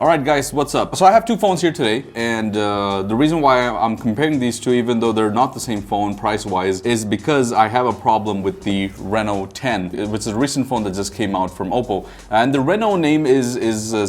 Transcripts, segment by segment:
Alright guys, what's up? So I have two phones here today, and the reason why I'm comparing these two, even though they're not the same phone price-wise, is because I have a problem with the Reno 10, which is a recent phone that just came out from Oppo. And the Reno name is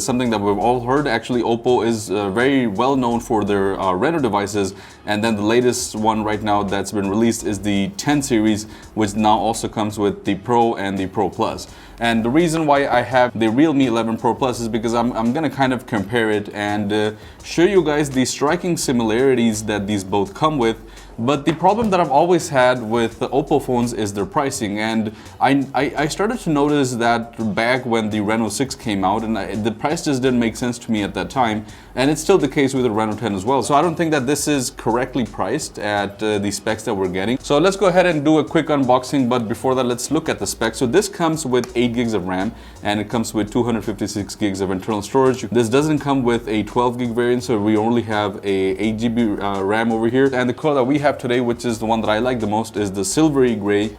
something that we've all heard. Actually, Oppo is very well known for their Reno devices, and then the latest one right now that's been released is the 10 series, which now also comes with the Pro and the Pro Plus. And the reason why I have the Realme 11 Pro Plus is because I'm gonna kind of compare it and show you guys the striking similarities that these both come with. But the problem that I've always had with the Oppo phones is their pricing, and I started to notice that back when the Reno 6 came out, and the price just didn't make sense to me at that time, and it's still the case with the Reno 10 as well. So I don't think that this is correctly priced at the specs that we're getting. So let's go ahead and do a quick unboxing, but before that, let's look at the specs. So this comes with 8 gigs of RAM, and it comes with 256 gigs of internal storage. This doesn't come with a 12 gig variant, so we only have a 8 GB RAM over here. And the color that we have today, which is the one that I like the most, is the silvery gray.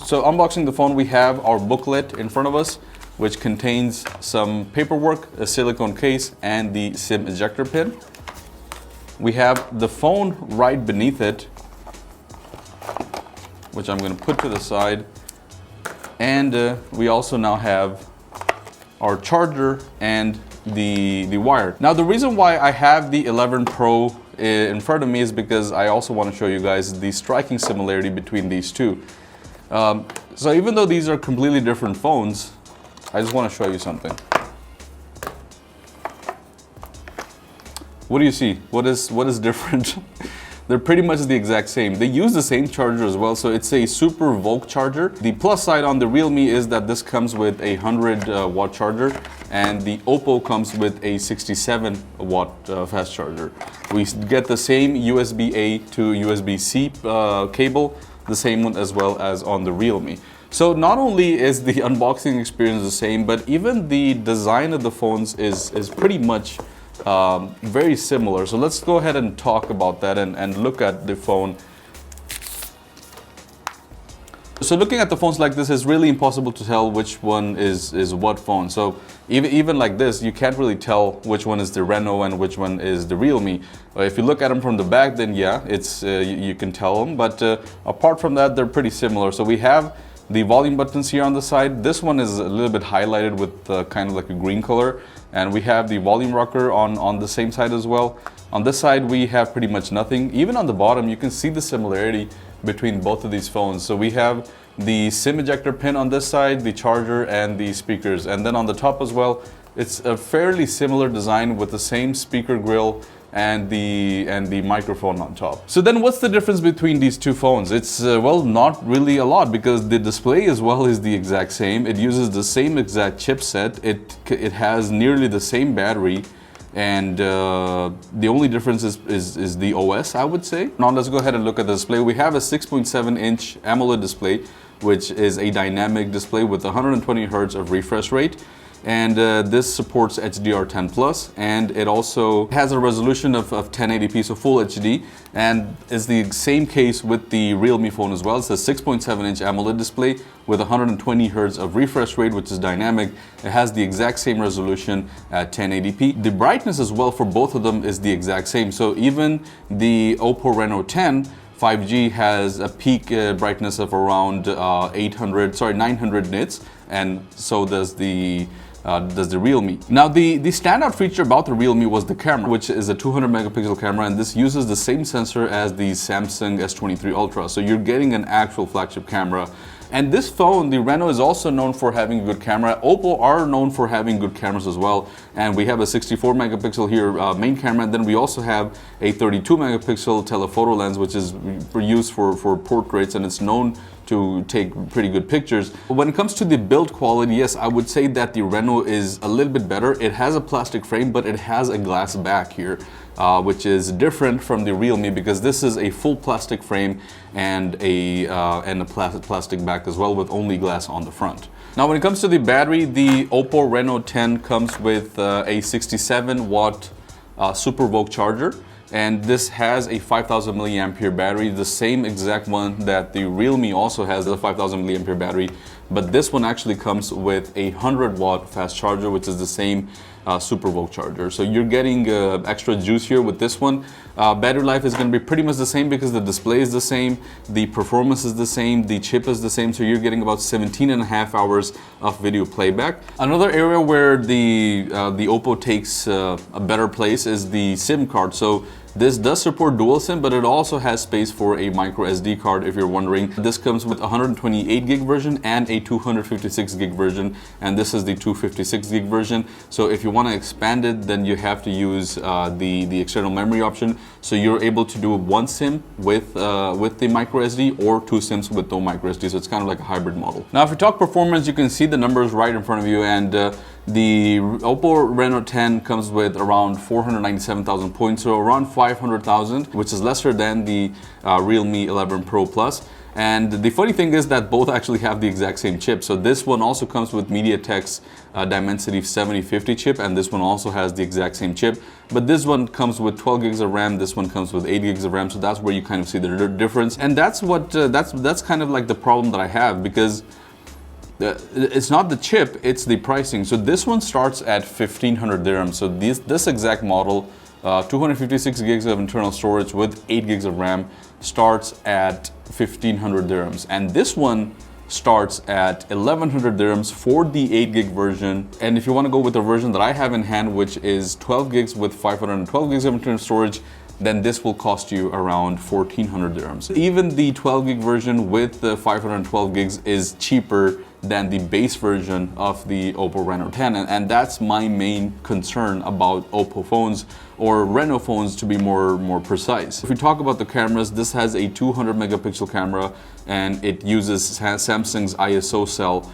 So unboxing the phone, we have our booklet in front of us, which contains some paperwork, a silicone case, and the SIM ejector pin. We have the phone right beneath it, which I'm going to put to the side. And we also now have our charger and the wire. Now the reason why I have the 11 Pro in front of me is because I also want to show you guys the striking similarity between these two. So even though these are completely different phones, I just want to show you something. What do you see? What is different? They're pretty much the exact same. They use the same charger as well, so it's a super Volt charger. The plus side on the Realme is that this comes with a 100 watt charger, and the Oppo comes with a 67 watt fast charger. We get the same USB-A to USB-C cable, the same one as well as on the Realme. So not only is the unboxing experience the same, but even the design of the phones is pretty much very similar. So let's go ahead and talk about that and look at the phone. So looking at the phones like this, is really impossible to tell which one is what phone. So even like this, you can't really tell which one is the Reno and which one is the Realme. If you look at them from the back, then yeah, it's you can tell them. But apart from that, they're pretty similar. So we have the volume buttons here on the side. This one is a little bit highlighted with kind of like a green color. And we have the volume rocker on the same side as well. On this side, we have pretty much nothing. Even on the bottom, you can see the similarity between both of these phones. So we have the SIM ejector pin on this side, the charger, and the speakers. And then on the top as well, it's a fairly similar design with the same speaker grill and the microphone on top. So then what's the difference between these two phones? It's well, not really a lot, because the display as well is the exact same. It uses the same exact chipset. It has nearly the same battery, and the only difference is the OS, I would say. Now let's go ahead and look at the display. We have a 6.7 inch AMOLED display, which is a dynamic display with 120 Hz of refresh rate. And this supports HDR10 Plus, and it also has a resolution of 1080p, so full HD, and is the same case with the Realme phone as well. It's a 6.7 inch AMOLED display with 120 Hz of refresh rate, which is dynamic. It has the exact same resolution at 1080p. The brightness as well for both of them is the exact same. So even the Oppo Reno 10 5G has a peak brightness of around 900 nits, and so does the Realme. Now the standout feature about the Realme was the camera, which is a 200 megapixel camera, and this uses the same sensor as the Samsung S23 Ultra. So you're getting an actual flagship camera. And this phone, the Reno, is also known for having a good camera. Oppo are known for having good cameras as well. And we have a 64 megapixel here main camera, and then we also have a 32 megapixel telephoto lens, which is used for portraits, and it's known to take pretty good pictures. When it comes to the build quality, yes, I would say that the Reno is a little bit better. It has a plastic frame, but it has a glass back here, which is different from the Realme, because this is a full plastic frame and a plastic back as well, with only glass on the front. Now when it comes to the battery, the Oppo Reno 10 comes with a 67 watt Super Vogue charger. And this has a 5000 milliampere battery, the same exact one that the Realme also has, the 5000 milliampere battery. but this one actually comes with a 100-watt fast charger, which is the same SuperVOOC charger. So you're getting extra juice here with this one. Battery life is going to be pretty much the same because the display is the same, the performance is the same, the chip is the same, so you're getting about 17.5 hours of video playback. Another area where the Oppo takes a better place is the SIM card. So this does support dual SIM, but it also has space for a micro SD card if you're wondering. This comes with a 128 gig version and a 256 gig version, and this is the 256 gig version. So if you want to expand it, then you have to use the external memory option. So you're able to do one SIM with the micro SD or two SIMs with no micro SD. So it's kind of like a hybrid model. Now, if we talk performance, you can see the numbers right in front of you, and the Oppo Reno 10 comes with around 497,000 points, so around 500,000, which is lesser than the Realme 11 Pro Plus. And the funny thing is that both actually have the exact same chip. So this one also comes with MediaTek's Dimensity 7050 chip, and this one also has the exact same chip. But this one comes with 12 gigs of RAM, this one comes with 8 gigs of RAM, so that's where you kind of see the difference. And that's what that's kind of like the problem that I have, because it's not the chip, it's the pricing. So this one starts at 1,500 dirhams. So this exact model, 256 gigs of internal storage with 8 gigs of RAM, starts at 1,500 dirhams. And this one starts at 1,100 dirhams for the 8 gig version. And if you want to go with the version that I have in hand, which is 12 gigs with 512 gigs of internal storage, then this will cost you around 1,400 dirhams. Even the 12 gig version with the 512 gigs is cheaper than the base version of the Oppo Reno 10, and that's my main concern about Oppo phones, or Reno phones to be more precise. If we talk about the cameras, this has a 200 megapixel camera, and it uses Samsung's ISO cell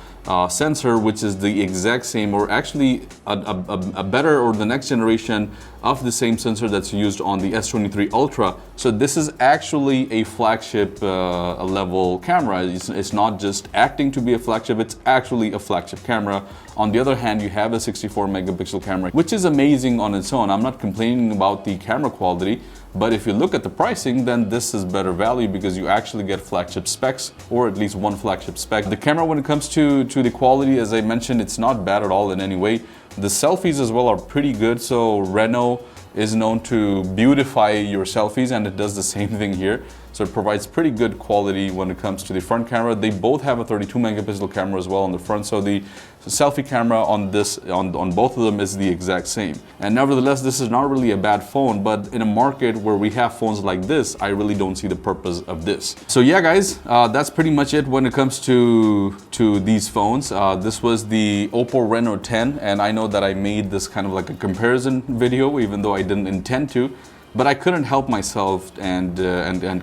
sensor, which is the exact same, or actually a better, or the next generation of the same sensor that's used on the S23 Ultra. So this is actually a flagship level camera. It's not just acting to be a flagship, it's actually a flagship camera. On the other hand, you have a 64 megapixel camera, which is amazing on its own. I'm not complaining about the camera quality, but if you look at the pricing, then this is better value because you actually get flagship specs, or at least one flagship spec. The camera, when it comes to the quality, as I mentioned, it's not bad at all in any way. The selfies as well are pretty good. So Reno is known to beautify your selfies, and it does the same thing here. So it provides pretty good quality when it comes to the front camera. They both have a 32 megapixel camera as well on the front. So the selfie camera on both of them is the exact same. And nevertheless, this is not really a bad phone, but in a market where we have phones like this, I really don't see the purpose of this. So yeah, guys, that's pretty much it when it comes to these phones. This was the Oppo Reno 10, and I know that I made this kind of like a comparison video, even though I didn't intend to. But I couldn't help myself and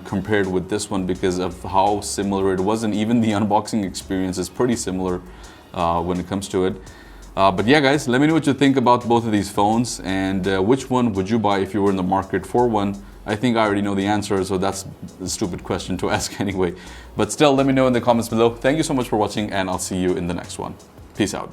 compared with this one because of how similar it was, and even the unboxing experience is pretty similar when it comes to it. But yeah, guys, let me know what you think about both of these phones, and which one would you buy if you were in the market for one? I think I already know the answer, so that's a stupid question to ask anyway. But still, let me know in the comments below. Thank you so much for watching, and I'll see you in the next one. Peace out.